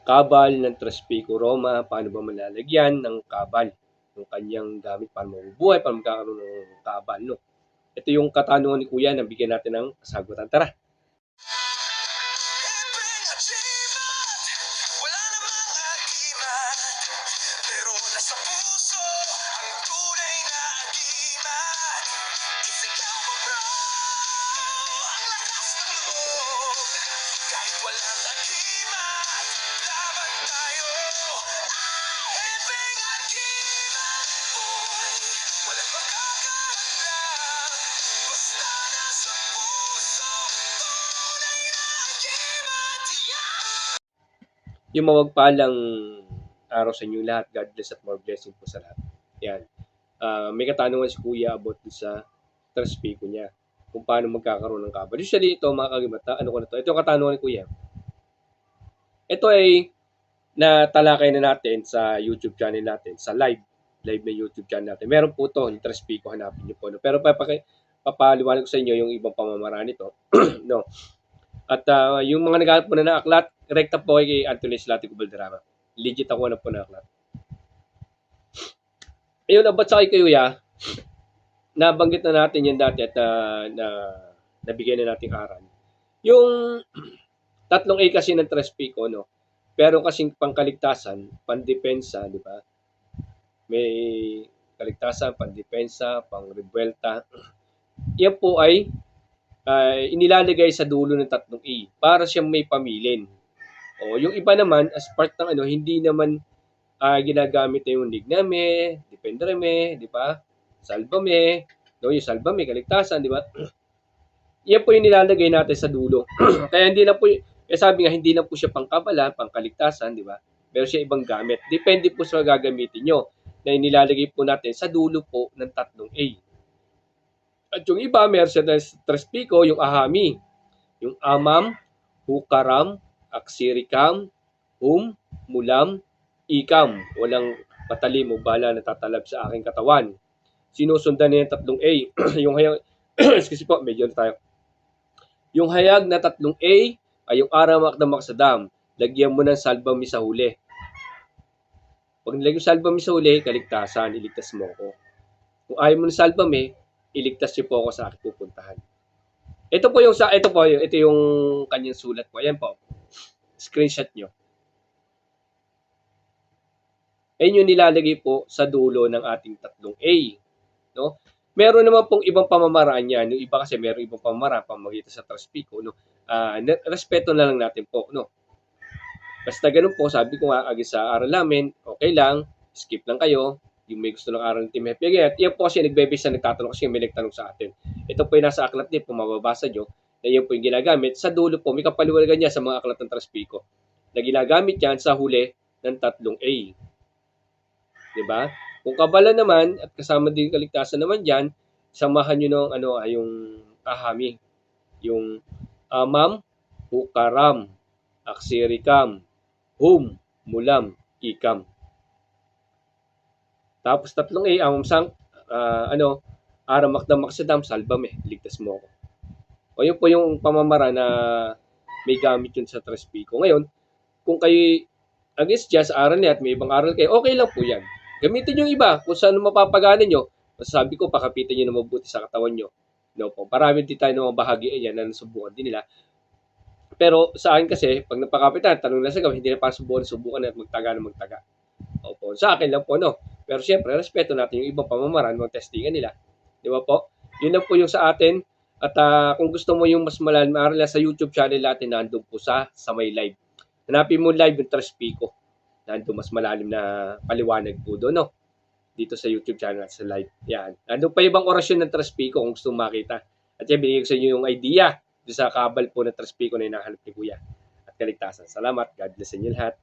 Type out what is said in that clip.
kabal ng Trespico Roma, paano ba malalagyan ng kabal yung kanyang gamit para mabubuhay, para magkakaroon ng kabal, no? Ito yung katanungan ni Kuya na bigyan natin ng kasagutan. Tara! Wala namang agiman, pero nasa puso ang tunay na agiman. Isigaw mo bro, ang lakas ng loob. Kahit walang agiman, laban tayo. Hepeng agiman, boy, walang makakahadlang. Basta nasa puso, tunay na agiman. Yung mawagpalang araw sa inyo lahat. God bless at more blessing po sa lahat. Yan. May katanungan si Kuya about sa Trespico niya. Kung paano magkakaroon ng kabal. Usually ito mga kagimata, ano ko na to? Ito yung katanungan ni Kuya. Ito ay natalakay na natin sa YouTube channel natin, sa live na YouTube channel natin. Meron po to, yung Trespico, hanapin niyo po. No? Pero papaliwanag ko sa inyo yung ibang pamamaraan nito. No. At yung mga naghahanap po na ng aklat, rekta po kay Anthony Slatico Valderrama. Legit ako na po na aklat. Ayun, about sa kay Kuya, nabanggit na natin yan dati at nabigyan na nating aral. Yung 3A kasi ng Trespico, no? Pero kasing pangkaligtasan, pandepensa, di ba? May kaligtasan, pandepensa, pangrebuelta. Yan po ay inilalagay sa dulo ng 3A para siyang may pamilin. O yung iba naman as part ng hindi naman ginagamit na yung ligname, dependreme, di ba? Salvame, no, yung salvame, kaligtasan, di ba? Yan po yung nilalagay natin sa dulo. Kaya hindi na po, sabi nga, hindi na po siya pangkabala, pangkaligtasan, di ba? Pero siya ibang gamit. Depende po sa gagamitin nyo na inilalagay po natin sa dulo po ng 3A. At yung iba, Mercedes Trespico, yung ahami, yung amam, hukaram, aksirikam, mulam, ikam. Walang patalim o bala na tatalab sa aking katawan. Sinusundan niya yung 3A. Yung hayag, excuse po, medyo na tayo. Yung hayag na 3A ay yung aramak na maksadam. Lagyan mo ng salbami sa huli. Pag nilagyan mo salbami sa huli, kaligtasan, iligtas mo ako. Kung ayaw mo ng salbami, iligtas niyo po ako sa aking pupuntahan. Ito yung kanyang sulat po. Ayan po. Screenshot nyo. Ayan yung nilalagay po sa dulo ng ating 3A. No? Meron naman pong ibang pamamaraan yan. Yung iba kasi meron ibang pamamaraan pamagitan sa Trespico. No? Respeto na lang natin po. No? Basta ganun po, sabi ko nga, sa aral namin, okay lang, skip lang kayo. Yung may gusto ng aral ng Team Happy Again. At yan po kasi nagbebase na nagtatanong kasi may nagtanong sa atin. Ito po yung nasa aklat din, kung mababasa nyo, na yan po yung ginagamit. Sa dulo po, may kapaliwanagan niya sa mga aklat ng Trespico na ginagamit yan sa huli ng 3A. Diba? Kung kabala naman, at kasama din kaligtasan naman dyan, samahan nyo ng yung ahami. Yung amam, hukaram, aksirikam, mulam, ikam. Tapos 3A, amamsang, aramak na maksadam, salbame, ligtas mo ako. O yun po yung pamamara na may gamit yun sa Trespico. Ngayon, kung kayo against dyan sa aral niya at may ibang aral kayo, okay lang po yan. Gamitin yung iba kung saan mapapaganan nyo. Masasabi ko, pakapitan nyo na mabuti sa katawan nyo. No po. Marami din tayo ng bahagi yan na nasubukan din nila. Pero sa akin kasi, pag napakapitan, tanong na sa gawin, hindi na para subukan at magtaga na magtaga. Opo. Sa akin lang po, no. Pero siyempre, respeto natin yung ibang pamamaraan, mga testingan nila. Di ba po? Yun lang po yung sa atin. At kung gusto mo yung mas malalim na aral sa YouTube channel natin, nandun po sa may live. Hanapin mo live yung Trespico. Nandun mas malalim na paliwanag po doon, no? Dito sa YouTube channel sa live. Yan. Nandun pa ibang orasyon ng Trespico kung gusto makita. At yan, binigay ko sa inyo yung idea sa kabal po ng Trespico na hinahanap ni Kuya at kaligtasan. Salamat. God bless sa inyo lahat.